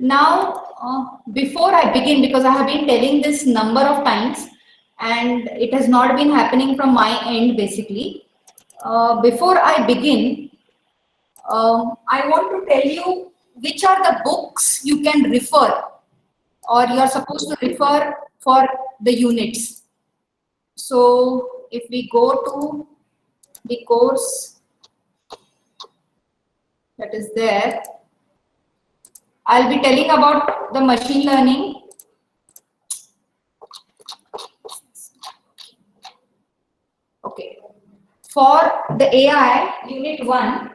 Now, before I begin, because I have been telling this number of times and it has not been happening from my end basically. Before I begin, I want to tell you which are the books you can refer or you are supposed to refer for the units. So if we go to the course that is there, I'll be telling about the machine learning. Okay. For the AI unit 1,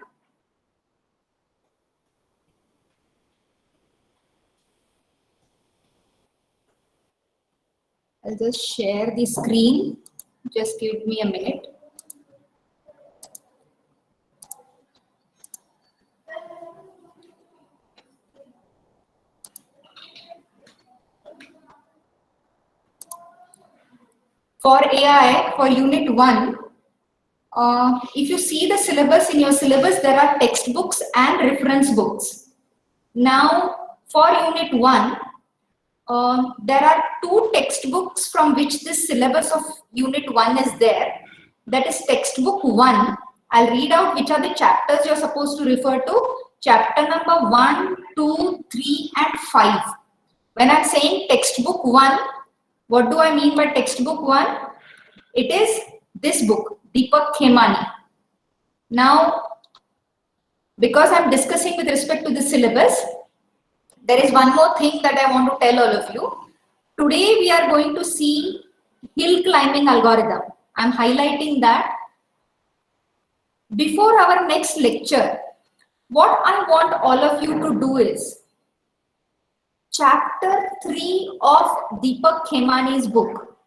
I'll just share the screen. Just give me a minute. For AI, for unit 1, if you see the syllabus, in your syllabus, there are textbooks and reference books. Now, for unit 1, there are 2 textbooks from which this syllabus of unit 1 is there. That is textbook 1. I'll read out which are the chapters you're supposed to refer to. Chapter number 1, 2, 3, and 5. When I'm saying textbook 1, what do I mean by textbook 1? It is this book, Deepak Khemani. Now, because I'm discussing with respect to the syllabus, there is one more thing that I want to tell all of you. Today we are going to see hill climbing algorithm. I'm highlighting that. Before our next lecture, what I want all of you to do is chapter 3 of Deepak Khemani's book.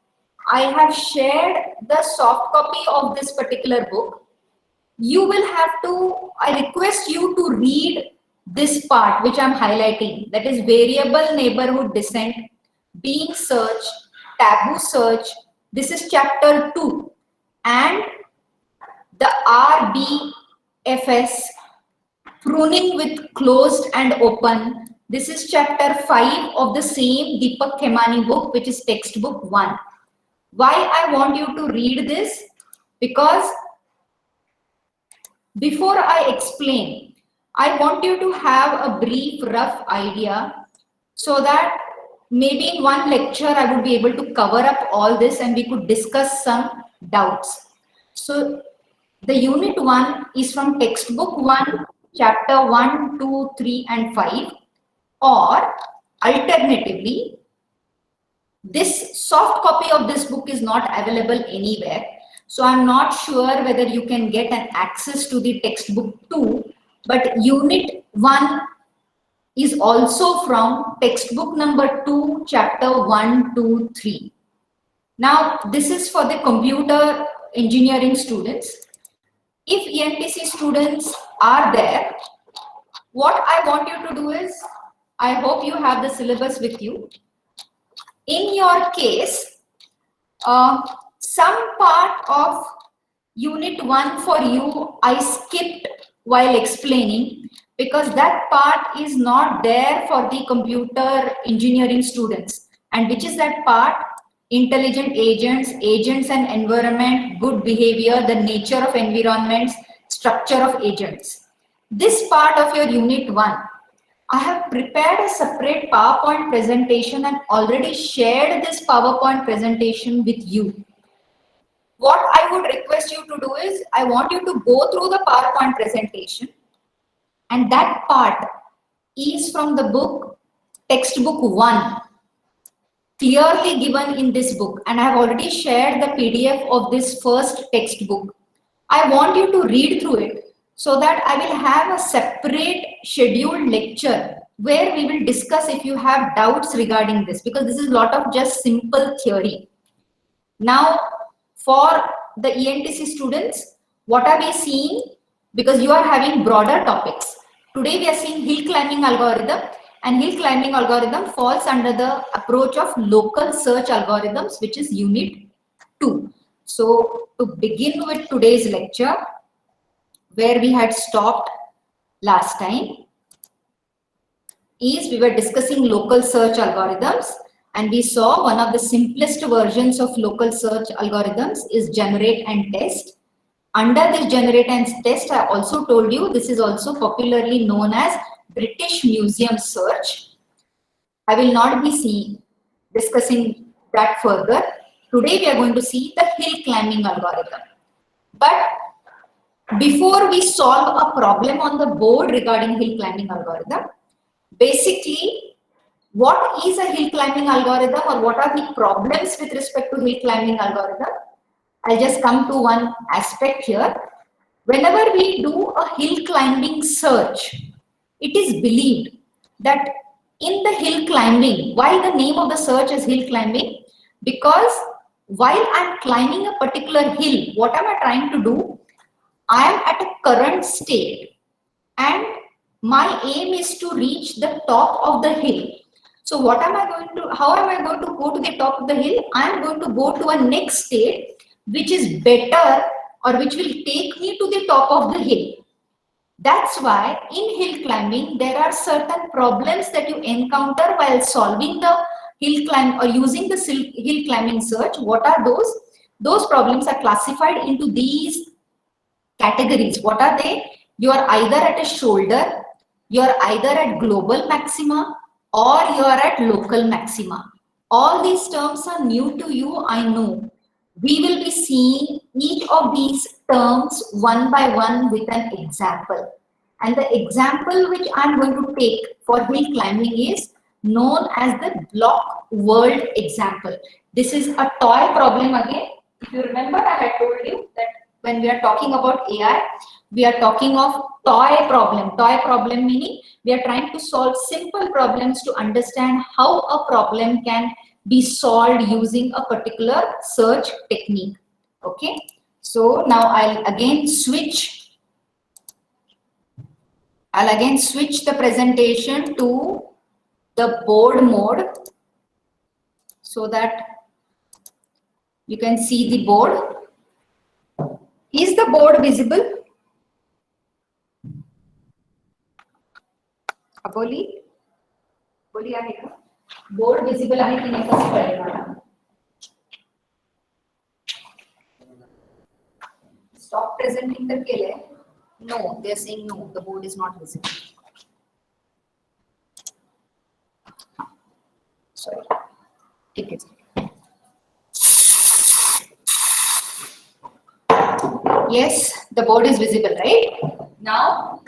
I have shared the soft copy of this particular book. You will have to, I request you to read this part which I'm highlighting, that is variable neighborhood descent, being search, taboo search. This is chapter 2, and the RBFS, pruning with closed and open. This is chapter 5 of the same Deepak Khemani book, which is textbook 1. Why I want you to read this? Because before I explain, I want you to have a brief, rough idea so that maybe in one lecture I would be able to cover up all this and we could discuss some doubts. So the unit 1 is from textbook 1, chapter 1, 2, 3, and 5, or alternatively, this soft copy of this book is not available anywhere. So I'm not sure whether you can get an access to the textbook 2, but unit 1 is also from textbook number 2, chapter 1, 2, 3. Now, this is for the computer engineering students. If ENTC students are there, what I want you to do is, I hope you have the syllabus with you. In your case, some part of unit 1 for you I skipped while explaining because that part is not there for the computer engineering students. And which is that part? Intelligent agents, agents and environment, good behavior, the nature of environments, structure of agents. This part of your unit 1, I have prepared a separate PowerPoint presentation and already shared this PowerPoint presentation with you. What I would request you to do is, I want you to go through the PowerPoint presentation, and that part is from the book, textbook 1, clearly given in this book, and I have already shared the PDF of this first textbook. I want you to read through it so that I will have a separate scheduled lecture where we will discuss if you have doubts regarding this, because this is a lot of just simple theory. Now, for the ENTC students, what are we seeing? Because you are having broader topics. Today we are seeing hill climbing algorithm, and hill climbing algorithm falls under the approach of local search algorithms, which is unit 2. So to begin with today's lecture, where we had stopped last time, is we were discussing local search algorithms, and we saw one of the simplest versions of local search algorithms is generate and test. Under this generate and test, I also told you this is also popularly known as British Museum search. I will not be discussing that further. Today we are going to see the hill climbing algorithm. But before we solve a problem on the board regarding hill climbing algorithm, basically, what is a hill climbing algorithm, or what are the problems with respect to hill climbing algorithm? I'll just come to one aspect here. Whenever we do a hill climbing search, it is believed that in the hill climbing, why the name of the search is hill climbing? Because while I'm climbing a particular hill, what am I trying to do? I am at a current state and my aim is to reach the top of the hill. So what am I going to, how am I going to go to the top of the hill? I am going to go to a next state which is better, or which will take me to the top of the hill. That's why in hill climbing, there are certain problems that you encounter while solving the hill climb or using the hill climbing search. What are those? Those problems are classified into these categories. What are they? You are either at a shoulder, you are either at global maxima, or you are at local maxima. All these terms are new to you, I know. We will be seeing each of these terms one by one with an example. And the example which I'm going to take for hill climbing is known as the block world example. This is a toy problem again. If you remember, I had told you that when we are talking about AI, we are talking of toy problem. Toy problem meaning we are trying to solve simple problems to understand how a problem can be solved using a particular search technique. Okay, so now I'll again switch the presentation to the board mode so that you can see the board. Is the board visible? बोली आहे का? Board visible आहे की नाही कसं कळेल मला? Stop presenting तर केलंय. No, they are saying no, the board is not visible. Sorry. ठीक है. Yes, the board is visible, right? Now,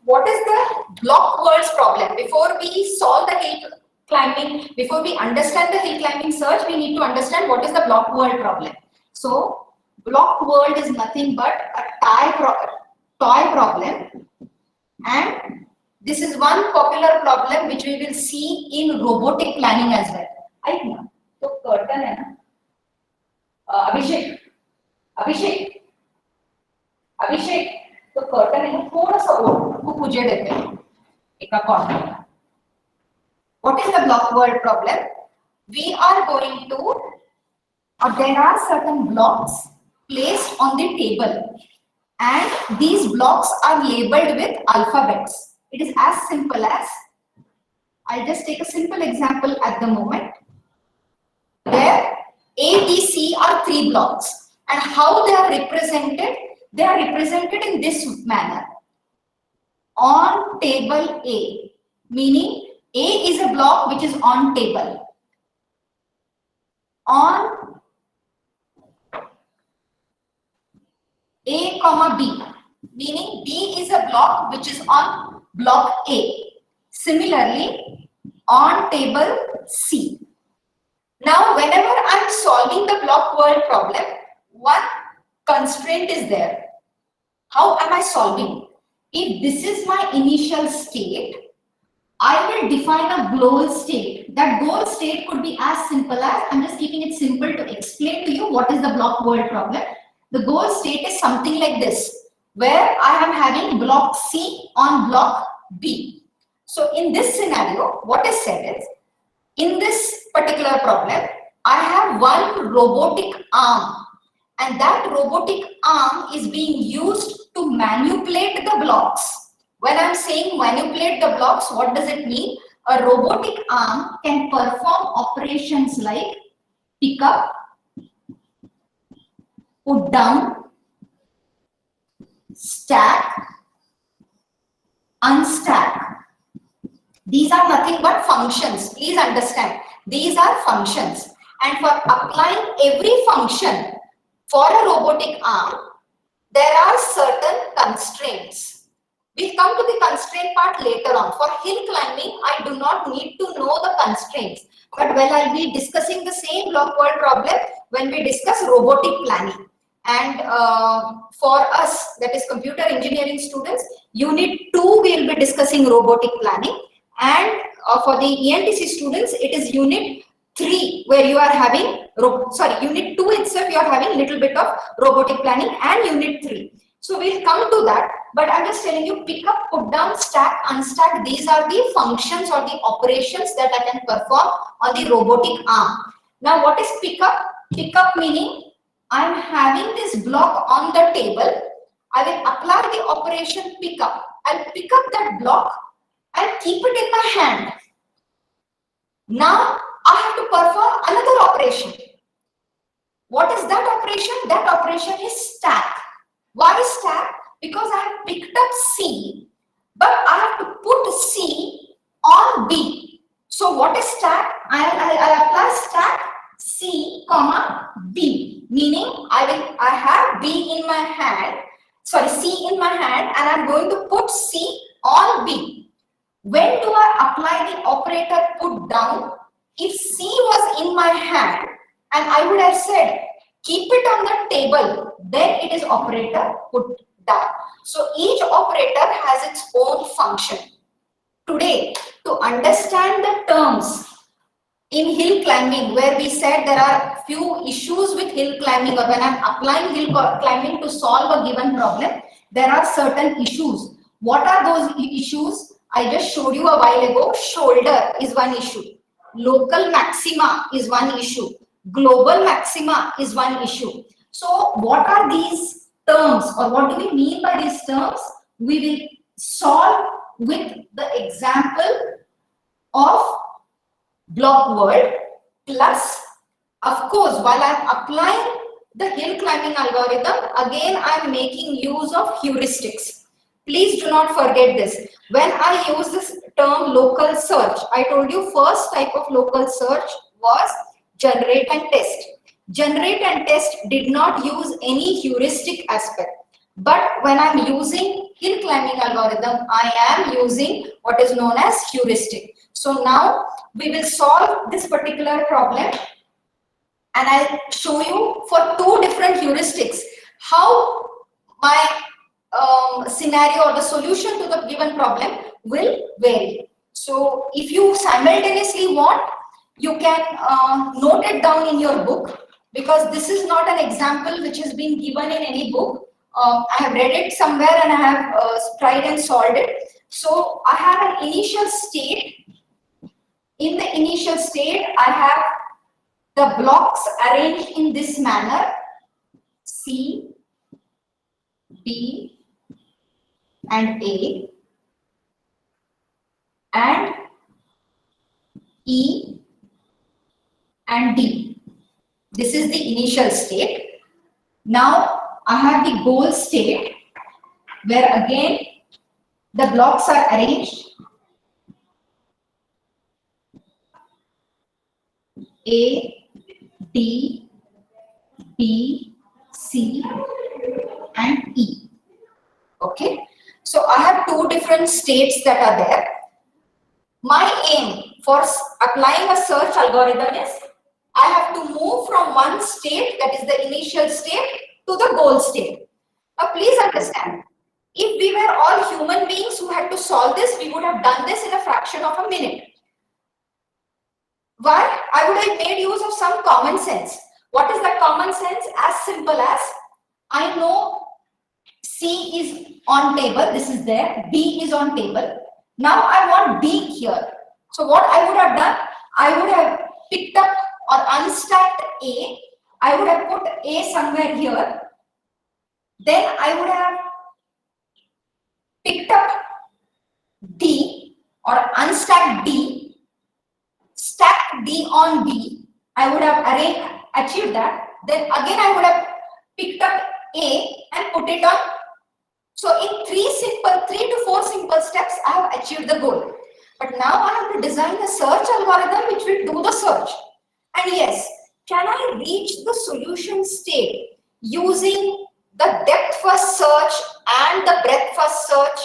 what is the block worlds problem? Before we solve the hill climbing, before we understand the hill climbing search, we need to understand what is the block world problem. So, block world is nothing but a toy problem, and this is one popular problem which we will see in robotic planning as well. I know. So curtain है ना? अभिषेक तो curtain है थोड़ा सा वो मुझे देते हैं एक कॉर्नर में. What is the block world problem? We are going to, or there are certain blocks placed on the table, and these blocks are labeled with alphabets. It is as simple as, I'll just take a simple example at the moment. There A, B, C are 3 blocks, and how they are represented? They are represented in this manner. On table A, meaning A is a block which is on table. On A comma B, meaning B is a block which is on block A. Similarly, on table C. Now, whenever I'm solving the block world problem, one constraint is there. How am I solving? If this is my initial state, I will define a goal state. That goal state could be as simple as, I'm just keeping it simple to explain to you what is the block world problem. The goal state is something like this, where I am having block C on block B. So in this scenario, what is said is, in this particular problem, I have one robotic arm, and that robotic arm is being used to manipulate the blocks. When I'm saying manipulate the blocks, what does it mean? a robotic arm can perform operations like pick up, put down, stack, unstack. These are nothing but functions. Please understand. These are functions. And for applying every function for a robotic arm, there are certain constraints. We'll come to the constraint part later on. For hill climbing, I do not need to know the constraints. But well, I'll be discussing the same block world problem when we discuss robotic planning. And for us, that is computer engineering students, unit 2, we will be discussing robotic planning. And for the ENTC students, it is unit 3 where you are having, unit 2 itself, you are having little bit of robotic planning, and unit 3. So we'll come to that, but I'm just telling you, pick up, put down, stack, unstack, these are the functions or the operations that I can perform on the robotic arm. Now what is pick up? Pick up meaning I'm having this block on the table. I will apply the operation pick up. I'll pick up that block and keep it in my hand. Now I have to perform another operation. What is that operation? That operation is stack. Why stack? Because I have picked up C, but I have to put C on B. So what is stack? I apply stack C, comma B, meaning I have B in my hand, C in my hand, and I'm going to put C on B. When do I apply the operator put down? If C was in my hand and I would have said keep it on the table, then it is operator put down. So each operator has its own function. Today, to understand the terms in hill climbing, where we said there are few issues with hill climbing, or when I'm applying hill climbing to solve a given problem, there are certain issues. What are those issues? I just showed you a while ago. Shoulder is one issue. Local maxima is one issue. Global maxima is one issue. So what are these terms, or what do we mean by these terms? We will solve with the example of block world, plus of course while I'm applying the hill climbing algorithm, again I'm making use of heuristics. Please do not forget this. When I use this term local search, I told you first type of local search was generate and test. Generate and test did not use any heuristic aspect. But when I'm using hill climbing algorithm, I am using what is known as heuristic. So now we will solve this particular problem, and I'll show you for two different heuristics how my scenario or the solution to the given problem will vary. So if you simultaneously want, you can note it down in your book, because this is not an example which has been given in any book. I have read it somewhere and I have tried and solved it. So I have an initial state. In the initial state, I have the blocks arranged in this manner: C, B, and A, and E and D. This is the initial state. Now I have the goal state, where again the blocks are arranged A, D, B, C, and E. Okay, so I have two different states that are there. My aim for applying a search algorithm is I have to move from one state, that is the initial state, to the goal state. Now please understand, if we were all human beings who had to solve this, we would have done this in a fraction of a minute. Why? I would have made use of some common sense. What is that common sense? As simple as, I know C is on table, this is there, B is on table. Now I want B here. So what I would have done, I would have picked up or unstacked A. I would have put A somewhere here. Then I would have picked up D. or unstack D, stack D on B, I would have achieved that. Then again I would have picked up A and put it on. So in 3 to 4 simple steps, I have achieved the goal. But now I have to design a search algorithm which will do the search. And yes, can I reach the solution state using the depth first search and the breadth first search?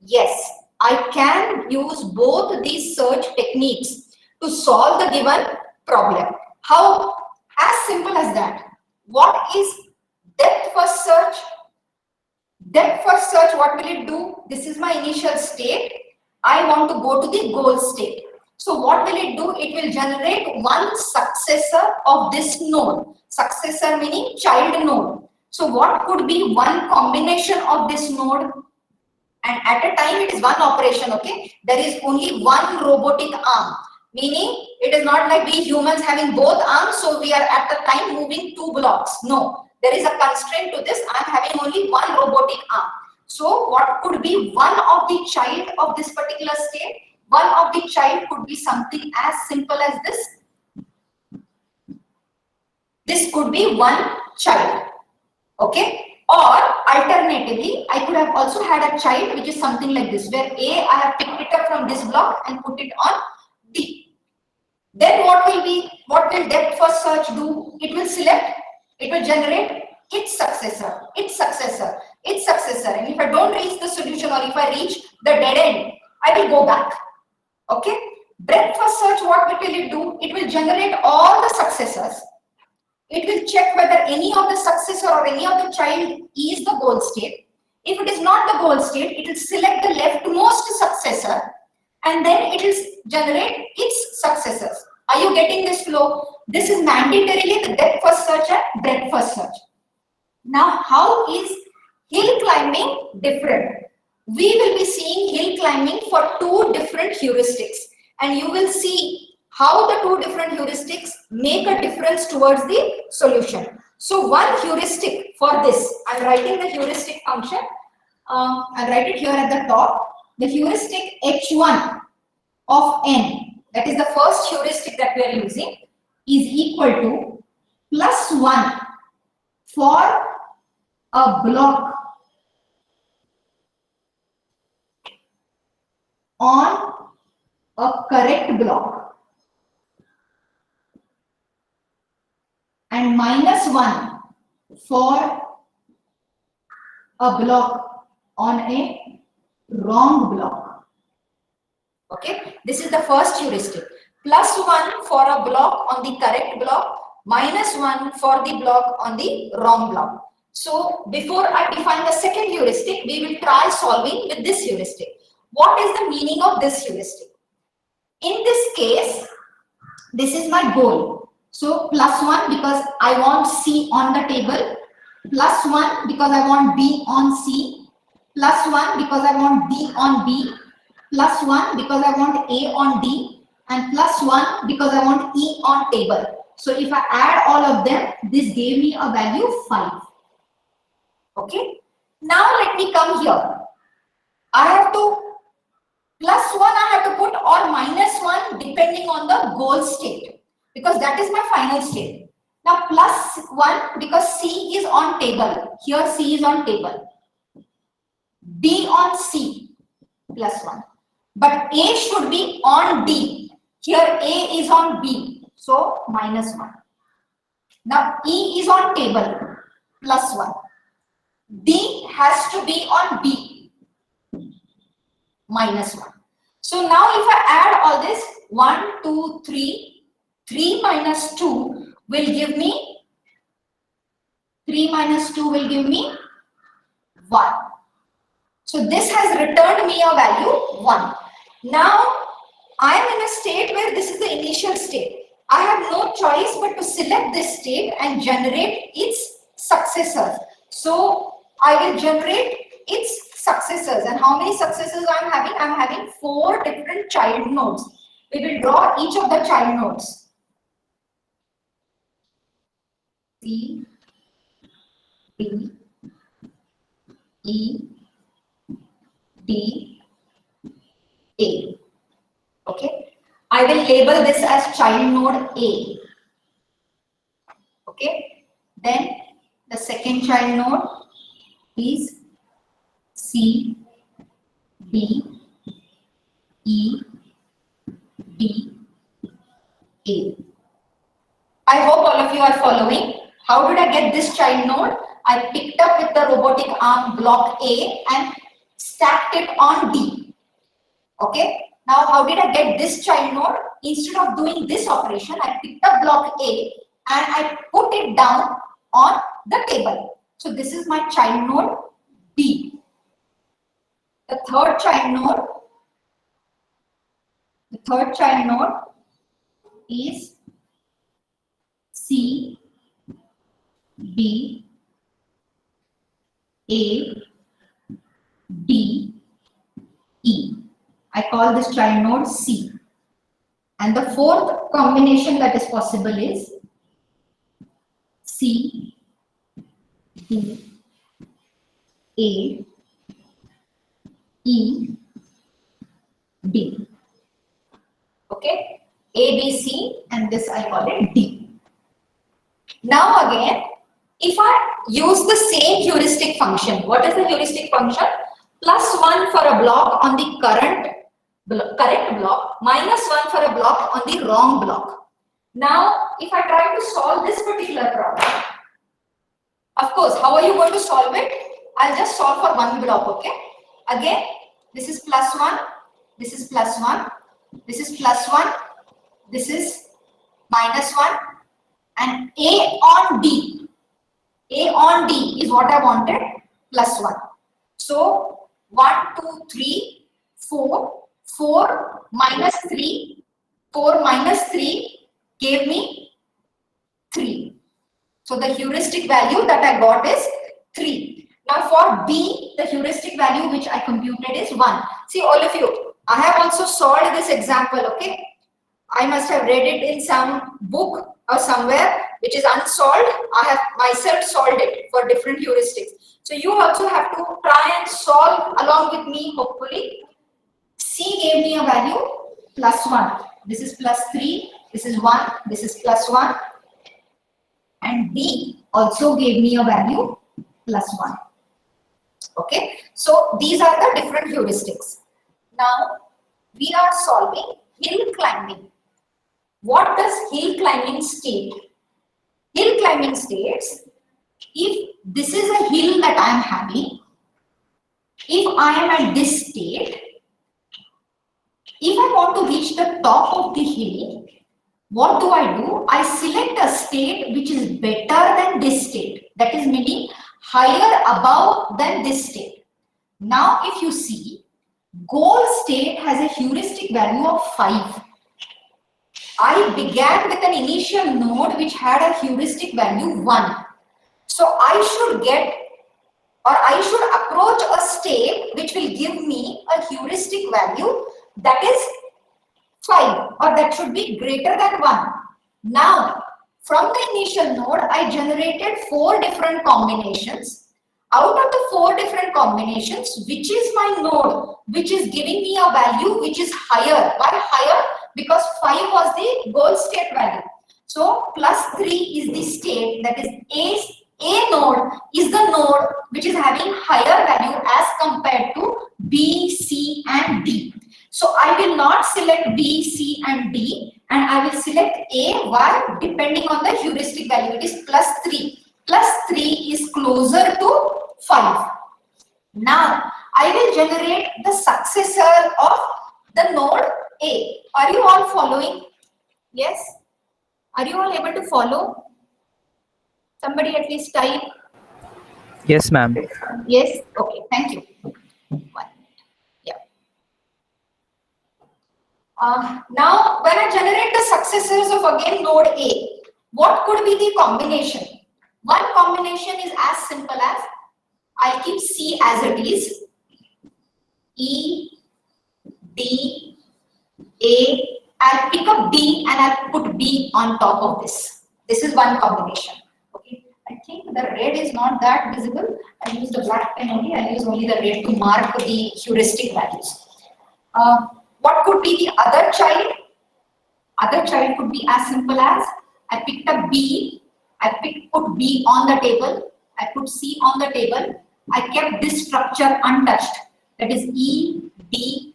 Yes, I can use both these search techniques to solve the given problem. How? As simple as that. What is depth first search? Depth first search, what will it do? This is my initial state. I want to go to the goal state. So what will it do? It will generate one successor of this node. Successor meaning child node. So what could be one combination of this node? And at a time it is one operation, okay? There is only one robotic arm. Meaning it is not like we humans having both arms, so we are at the time moving 2 blocks. No. There is a constraint to this. I am having only one robotic arm. So what could be one of the child of this particular state? One of the child could be something as simple as this. This could be one child. Okay. Or alternatively, I could have also had a child which is something like this, where A, I have picked it up from this block and put it on D. Then what will depth first search do? It will select. It will generate its successor, its successor, its successor. And if I don't reach the solution or if I reach the dead end, I will go back. Okay. Breadth first search, what will it do? It will generate all the successors. It will check whether any of the successor or any of the child is the goal state. If it is not the goal state, it will select the leftmost successor and then it will generate its successors. Are you getting this flow? This is mandatorily the depth first search and breadth first search. Now, how is hill climbing different? We will be seeing hill climbing for 2 different heuristics, and you will see how the 2 different heuristics make a difference towards the solution. So, one heuristic for this, I'm writing the heuristic function. I'll write it here at the top. The heuristic H1 of n, that is the first heuristic that we are using, is equal to +1 for a block on a correct block and -1 for a block on a wrong block. Okay, this is the first heuristic. +1 for a block on the correct block, -1 for the block on the wrong block. So before I define the second heuristic, we will try solving with this heuristic. What is the meaning of this heuristic? In this case, this is my goal. So +1 because I want C on the table, +1 because I want B on C, +1 because I want D on B, +1 because I want A on D, and +1 because I want E on table. So if I add all of them, this gave me a value 5. Okay. Now let me come here. I have to +1 I have to put or -1 depending on the goal state, because that is my final state. Now +1 because C is on table. Here C is on table. D on C +1. But A should be on D. Here A is on B. So -1. Now E is on table +1. D has to be on B -1. So now if I add all this 1, 2, 3, 3 minus 2 will give me 1. So this has returned me a value 1. Now I am in a state where this is the initial state. I have no choice but to select this state and generate its successors. So I will generate its successors. And how many successors I am having? I am having 4 different child nodes. We will draw each of the child nodes. C, D, E, D, A. Okay, I will label this as child node A. Okay, then the second child node is C, D, E, D, A. I hope all of you are following. How did I get this child node? I picked up with the robotic arm block A and stacked it on D. Okay. Now, how did I get this child node? Instead of doing this operation, I picked up block A and I put it down on the table. So this is my child node B. The third child node is C, B, A, D, E. I call this child node C. And the fourth combination that is possible is C, D, A, E, D. Okay, A, B, C, and this I call it D. Now again, if I use the same heuristic function, what is the heuristic function? +1 for a block on the correct block, -1 for a block on the wrong block. Now, if I try to solve this particular problem, of course, how are you going to solve it? I'll just solve for one block, okay? Again, this is +1, this is +1, this is +1, this is -1, and A on D. A on D is what I wanted, +1. So 1, 2, 3, 4, 4 minus 3, 4 minus 3 gave me 3. So the heuristic value that I got is 3. Now for B, the heuristic value which I computed is 1. See, all of you, I have also solved this example, okay? I must have read it in some book or somewhere which is unsolved. I have myself solved it for different heuristics. So you also have to try and solve along with me, hopefully. C gave me a value +1. This is +3. This is 1. This is +1. And D also gave me a value +1. Okay. So these are the different heuristics. Now we are solving hill climbing. What does hill climbing state? Hill climbing states, if this is a hill that I am having, if I am at this state, if I want to reach the top of the hill, what do? I select a state which is better than this state. That is meaning higher above than this state. Now if you see, goal state has a heuristic value of 5. I began with an initial node which had a heuristic value 1. So I should get, or I should approach a state which will give me a heuristic value that is 5, or that should be greater than 1. Now, from the initial node, I generated 4 different combinations. Out of the 4 different combinations, which is my node, which is giving me a value which is higher. Why higher? Because 5 was the goal state value. So +3 is the state, that is A node is the node which is having higher value as compared to B, C and D. So I will not select B, C and D, and I will select A. Why? Depending on the heuristic value, it is +3. +3 is closer to 5. Now I will generate the successor of the node A. Are you all following? Yes? Are you all able to follow? Somebody at least type. Yes, ma'am. Yes? Okay, thank you. 1 minute. Yeah. Now, when I generate the successors of again node A, what could be the combination? One combination is as simple as, I'll keep C as it is, E, D, A, I'll pick up D and I'll put B on top of this. This is one combination. Okay, I think the red is not that visible. I use the black pen only. I use only the red to mark the heuristic values. What could be the other child? Other child could be as simple as I picked up B, put B on the table, I put C on the table, I kept this structure untouched. That is E, D,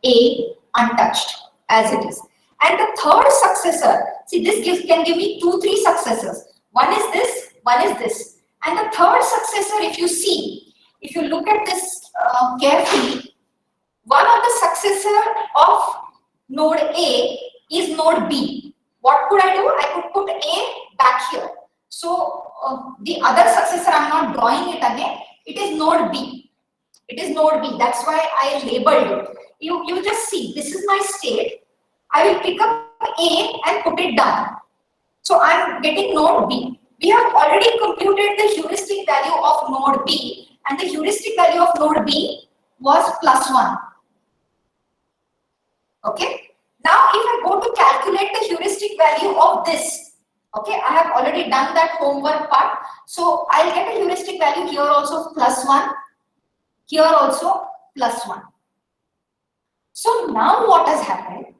A untouched as it is. And the third successor, see can give me 2, 3 successors. One is this, one is this. And the third successor, if you see, if you look at this carefully, one of the successor of node A is node B. What could I do? I could put A back here. So the other successor, I'm not drawing it again. It is node B. It is node B. That's why I labeled it. You just see, this is my state. I will pick up A and put it down. So I'm getting node B. We have already computed the heuristic value of node B, and the heuristic value of node B was +1. Okay. Now, if I go to calculate the heuristic value of this, okay, I have already done that homework part. So I'll get a heuristic value here also +1, here also +1. So now what has happened?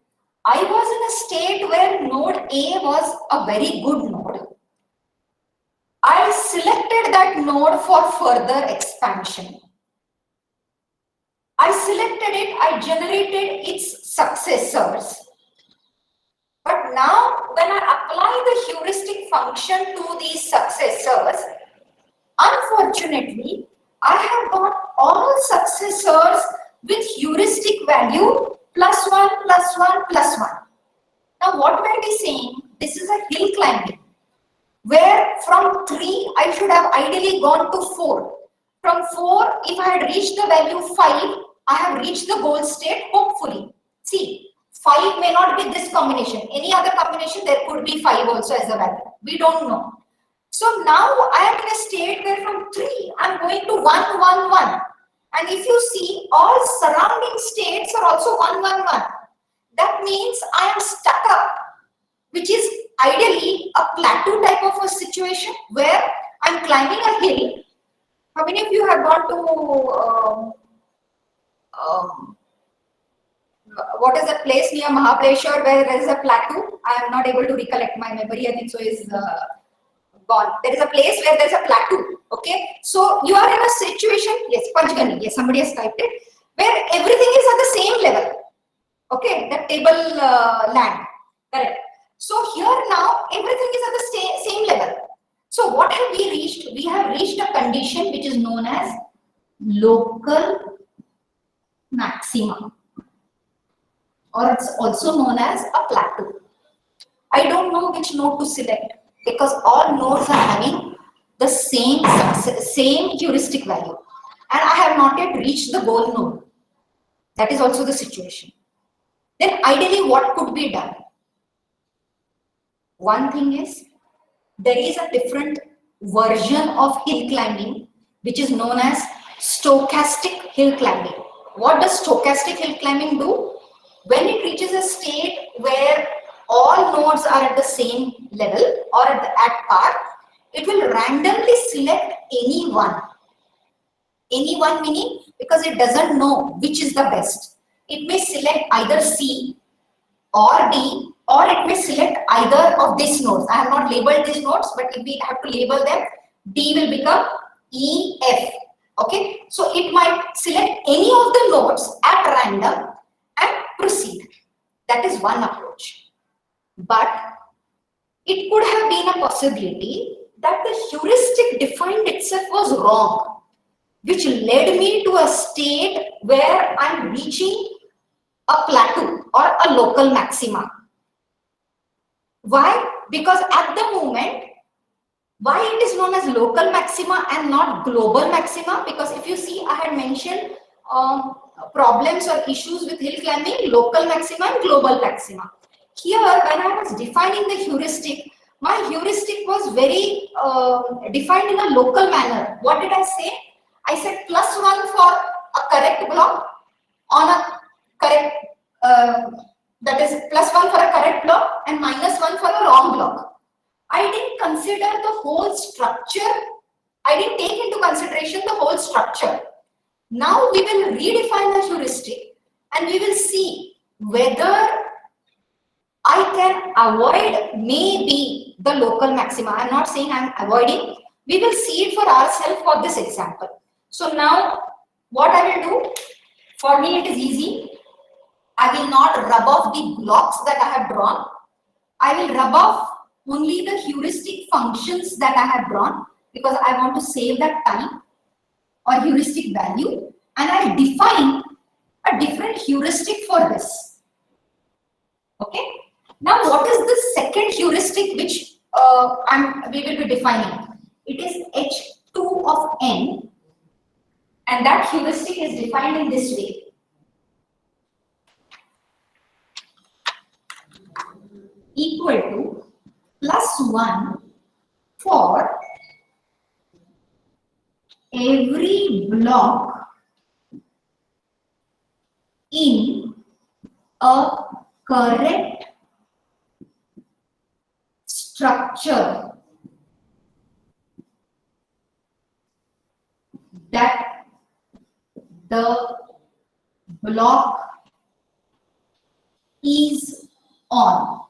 I was in a state where node A was a very good node. I selected that node for further expansion. I selected it, I generated its successors. But now when I apply the heuristic function to these successors, unfortunately, I have got all successors with heuristic value +1, +1, +1. Now what were we saying? This is a hill climbing, where from 3 I should have ideally gone to 4. From 4, if I had reached the value 5, I have reached the goal state, hopefully. See, 5 may not be this combination. Any other combination, there could be 5 also as a value. We don't know. So now I am in a state where from 3, I am going to 1, 1, 1. And if you see, all surrounding states are also 1, 1, 1. That means I am stuck up, which is ideally a plateau type of a situation where I am climbing a hill. How many of you have gone to what is that place near Mahabaleshwar where there is a plateau? I am not able to recollect, my memory I think so is gone. There is a place where there is a plateau. Okay, so you are in a situation, yes, Panchgani, yes, somebody has typed it, where everything is at the same level. Okay, the table land, correct. So here now everything is at the same level. So what have we reached? We have reached a condition which is known as local maxima, or it's also known as a plateau. I don't know which node to select because all nodes are having the same heuristic value, and I have not yet reached the goal node. That is also the situation. Then ideally what could be done? One thing is, there is a different version of hill climbing which is known as stochastic hill climbing. What does stochastic hill climbing do? When it reaches a state where all nodes are at the same level or at par, it will randomly select any one. Any one meaning because it doesn't know which is the best. It may select either C or D, or it may select either of these nodes. I have not labeled these nodes, but if we have to label them, D will become E, F. Okay, so it might select any of the nodes at random and proceed. That is one approach. But it could have been a possibility that the heuristic defined itself was wrong, which led me to a state where I'm reaching a plateau or a local maxima. Why? Because at the moment, why it is known as local maxima and not global maxima? Because if you see, I had mentioned problems or issues with hill climbing, local maxima and global maxima. Here, when I was defining the heuristic, my heuristic was very defined in a local manner. What did I say? I said +1 for a correct block on a correct, that is +1 for a correct block and -1 for a wrong block. I didn't consider the whole structure. I didn't take into consideration the whole structure. Now we will redefine the heuristic and we will see whether I can avoid maybe the local maxima. I'm not saying I'm avoiding. We will see it for ourselves for this example. So now what I will do, for me it is easy. I will not rub off the blocks that I have drawn. I will rub off only the heuristic functions that I have drawn because I want to save that time or heuristic value, and I'll define a different heuristic for this. Okay. Now, what is the second heuristic which we will be defining? It is h2 of n, and that heuristic is defined in this way. Equal to +1 for every block in a correct structure that the block is on.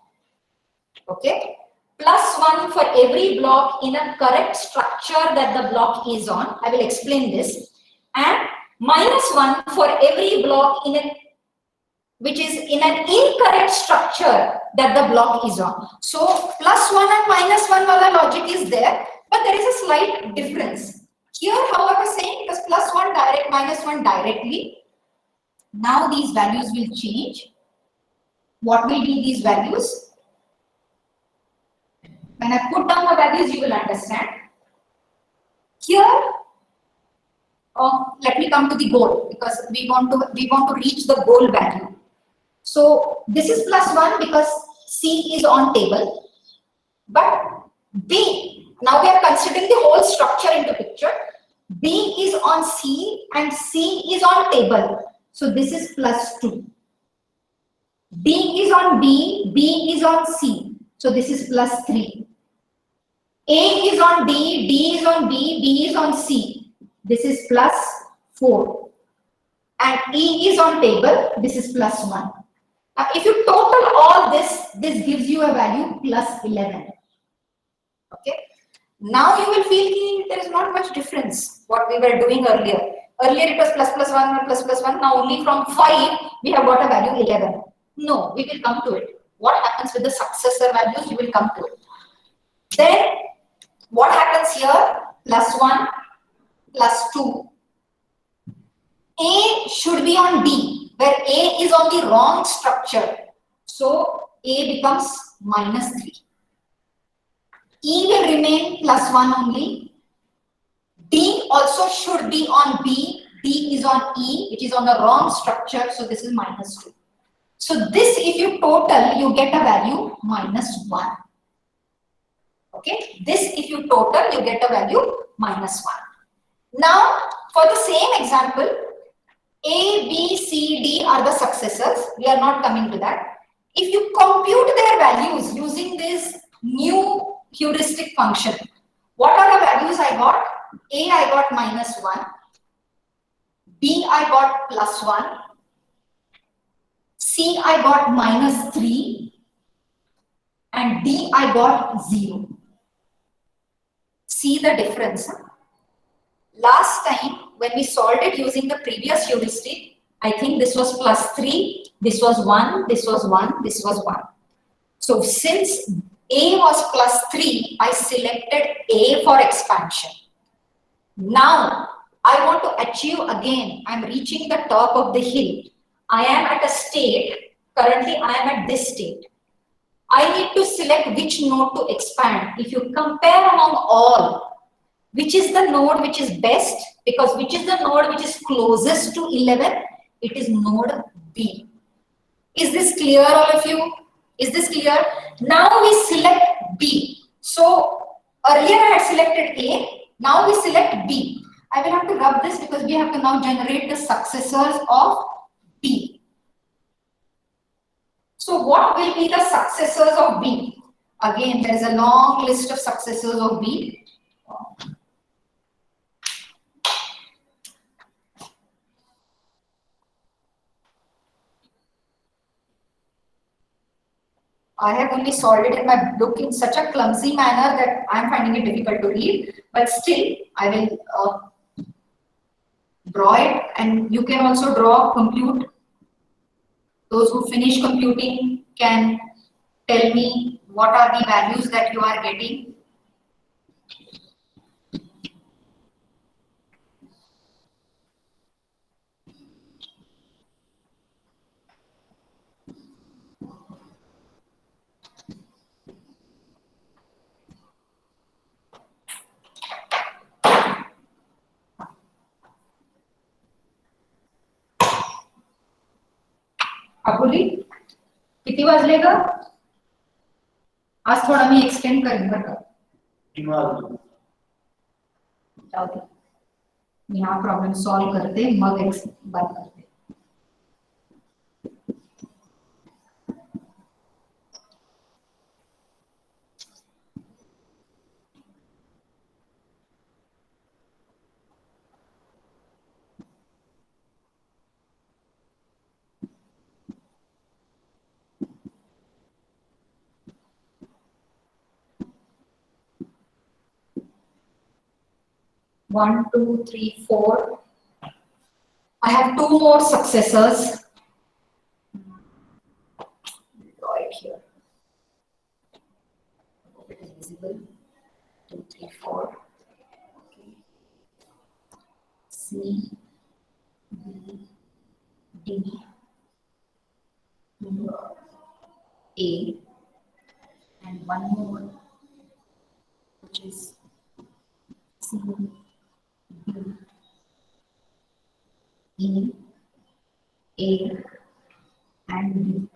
Okay, +1 for every block in a correct structure that the block is on. I will explain this. And -1 for every block in a which is in an incorrect structure that the block is on. So +1 and -1 wala logic is there, but there is a slight difference. Here, however, saying it is +1 direct, -1 directly. Now these values will change. What will be these values? When I put down the values, you will understand. Here, let me come to the goal because we want to reach the goal value. So this is +1 because C is on table, but B, now we are considering the whole structure into picture. B is on C and C is on table. So this is +2. D is on B, B is on C. So this is +3. A is on D, D is on B, B is on C. This is +4. And E is on table. This is +1. Now, if you total all this, this gives you a value +11. Okay. Now you will feel there is not much difference what we were doing earlier. Earlier it was ++1, ++1. Now only from 5 we have got a value 11. No, we will come to it. What happens with the successor values? We will come to it. Then what happens here? +1, +2. A should be on D, where A is on the wrong structure. So A becomes -3. E will remain +1 only. D also should be on B. D is on E, which is on the wrong structure. So this is -2. So this, if you total, you get a value -1. Okay, this if you total, you get a value -1. Now, for the same example, A, B, C, D are the successors. We are not coming to that. If you compute their values using this new heuristic function, what are the values I got? A, I got -1. B, I got +1. C, I got -3. And D, I got 0. See the difference. Huh? Last time when we solved it using the previous heuristic, I think this was +3, this was 1, this was 1, this was 1. So since A was +3, I selected A for expansion. Now I want to achieve again, I'm reaching the top of the hill. I am at a state, currently I am at this state. I need to select which node to expand. If you compare among all, which is the node which is best, because which is the node which is closest to 11, it is node B. Is this clear, all of you? Is this clear? Now we select B. So earlier I had selected A, now we select B. I will have to rub this because we have to now generate the successors of B. So what will be the successors of B? Again, there is a long list of successors of B. I have only solved it in my book in such a clumsy manner that I am finding it difficult to read. But still, I will draw it, and you can also draw, compute. Those who finish computing can tell me what are the values that you are getting. अबुली किती वाजले ग? आज थोड़ा मी extend करेन बरं का. जाऊ दे. मी हा प्रॉब्लेम सॉल्व करते मग बंद करते. One, two, three, four. I have two more successors. Draw it here. Hope it is visible. 2, 3, 4. Okay. C, B, D, A, and one more, which is C, B, E, A, and B.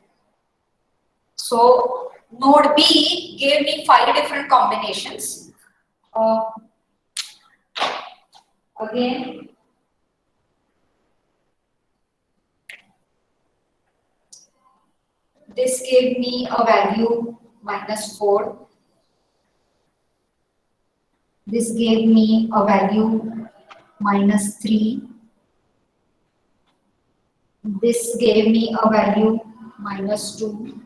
So node B gave me 5 different combinations. Again, this gave me a value -4. This gave me a value -3. This gave me a value -2.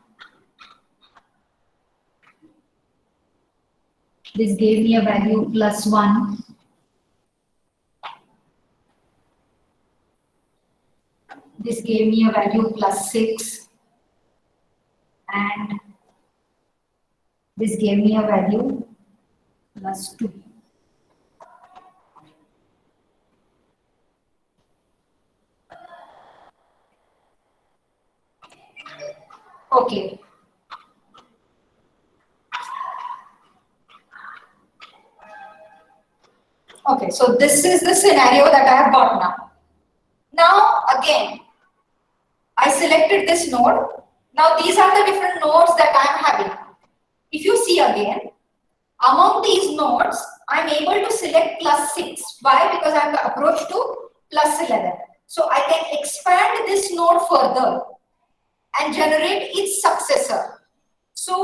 This gave me a value +1. This gave me a value +6. And this gave me a value +2. Okay. Okay, so this is the scenario that I have got now. Now again, I selected this node. Now these are the different nodes that I am having. If you see again, among these nodes, I am able to select +6. Why? Because I am approached to +11. So I can expand this node further and generate its successor. So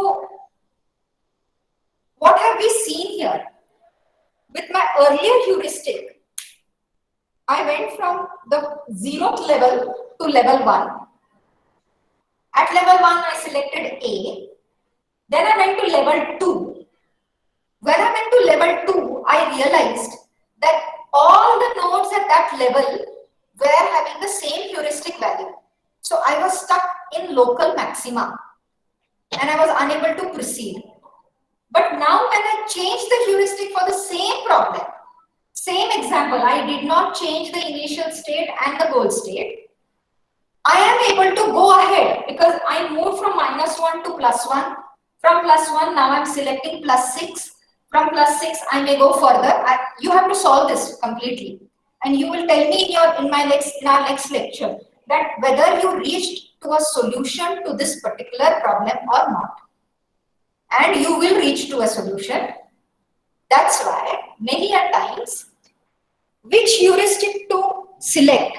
what have we seen here? With my earlier heuristic, I went from the 0th level to level 1. At level 1, I selected A. Then I went to level 2. When I went to level 2, I realized that all the nodes at that level were having the same heuristic value. So I was stuck in local maxima and I was unable to proceed. But now when I change the heuristic for the same problem, same example, I did not change the initial state and the goal state. I am able to go ahead because I moved from -1 to +1. From +1, now I'm selecting +6. From +6, I may go further. You have to solve this completely. And you will tell me in our next lecture that whether you reached to a solution to this particular problem or not. And you will reach to a solution. That's why many a times which heuristic to select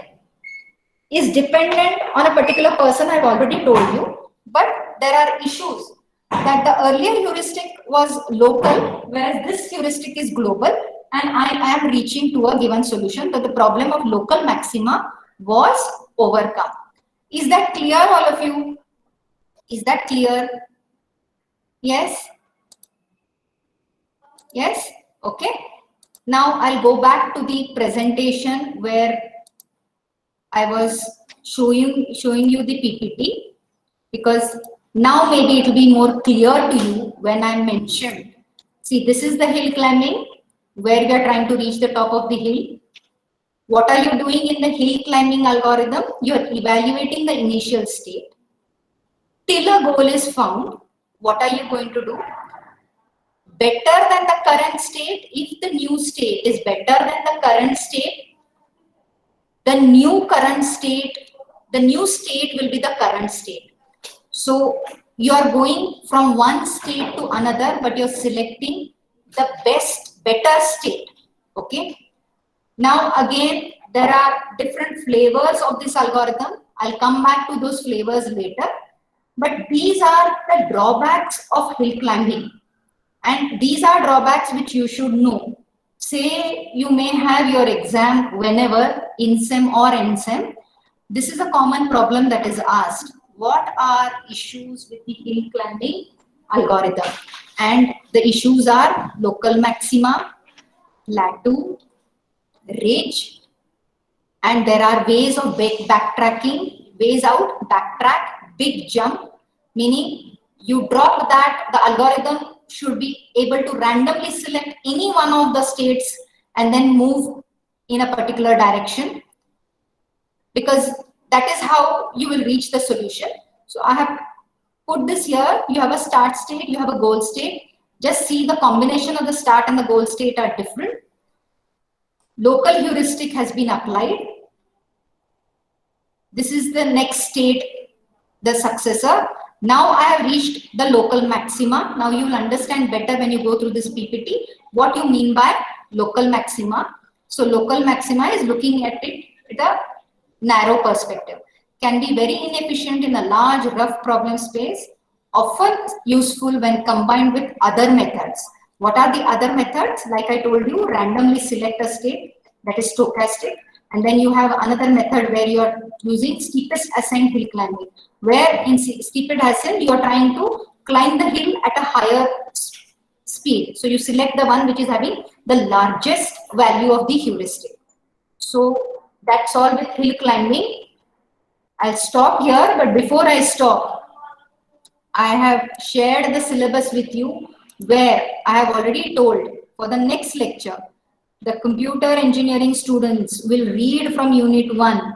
is dependent on a particular person. I've already told you, but there are issues that the earlier heuristic was local, whereas this heuristic is global, and I am reaching to a given solution, that the problem of local maxima was overcome. Is that clear, all of you? Is that clear? Yes? Yes? Okay. Now I'll go back to the presentation where I was showing you the PPT, because now maybe it will be more clear to you when I mentioned. See, this is the hill climbing where we are trying to reach the top of the hill. What are you doing in the hill climbing algorithm? You are evaluating the initial state. Till a goal is found, what are you going to do? Better than the current state. If the new state is better than the current state, the new state will be the current state. So you are going from one state to another, but you're selecting the better state. Okay. Now again, there are different flavors of this algorithm. I'll come back to those flavors later. But these are the drawbacks of hill climbing. And these are drawbacks which you should know. Say you may have your exam whenever, in SEM or NSEM. This is a common problem that is asked. What are issues with the hill climbing algorithm? And the issues are local maxima, plateau, ridge, and there are ways of backtracking, ways out, backtrack, big jump, meaning you drop that, the algorithm should be able to randomly select any one of the states and then move in a particular direction, because that is how you will reach the solution. So I have put this here. You have a start state, you have a goal state. Just see the combination of the start and the goal state are different. Local heuristic has been applied. This is the next state, the successor. Now I have reached the local maxima. Now you will understand better when you go through this PPT what you mean by local maxima. So local maxima is looking at it with a narrow perspective. Can be very inefficient in a large rough problem space, often useful when combined with other methods. What are the other methods? Like I told you, randomly select a state, that is stochastic. And then you have another method where you are using steepest ascent hill climbing, where in steepest ascent you are trying to climb the hill at a higher speed. So you select the one which is having the largest value of the heuristic. So that's all with hill climbing. I'll stop here, but before I stop, I have shared the syllabus with you, where I have already told for the next lecture, the computer engineering students will read from Unit 1.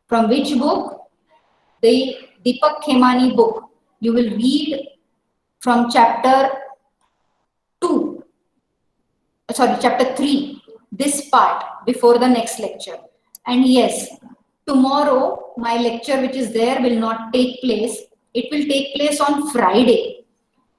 From which book? The Deepak Khemani book. You will read from chapter 2, sorry, chapter 3, this part before the next lecture. And yes, tomorrow my lecture which is there will not take place. It will take place on Friday.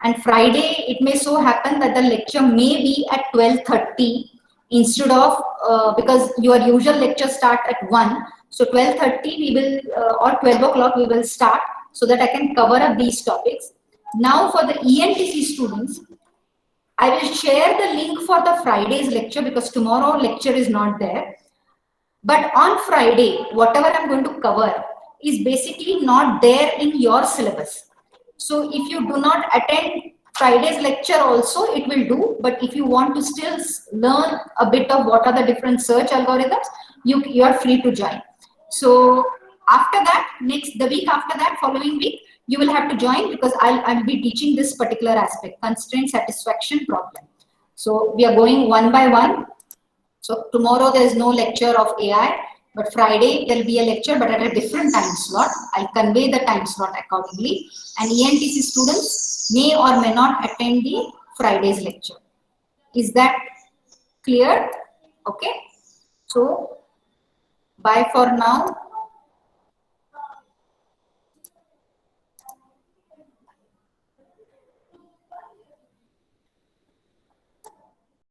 And Friday, it may so happen that the lecture may be at 12:30 instead of, because your usual lecture start at 1. So 12:30 we will, or 12 o'clock we will start, so that I can cover up these topics. Now for the ENTC students, I will share the link for the Friday's lecture, because tomorrow lecture is not there. But on Friday, whatever I'm going to cover is basically not there in your syllabus. So if you do not attend Friday's lecture also, it will do. But if you want to still learn a bit of what are the different search algorithms, you are free to join. So after that, the week after that, following week, you will have to join, because I'll be teaching this particular aspect, constraint satisfaction problem. So we are going one by one. So tomorrow there is no lecture of AI, but Friday there will be a lecture, but at a different time slot. I'll convey the time slot accordingly. And ENTC students may or may not attend the Friday's lecture. Is that clear? Okay. So bye for now.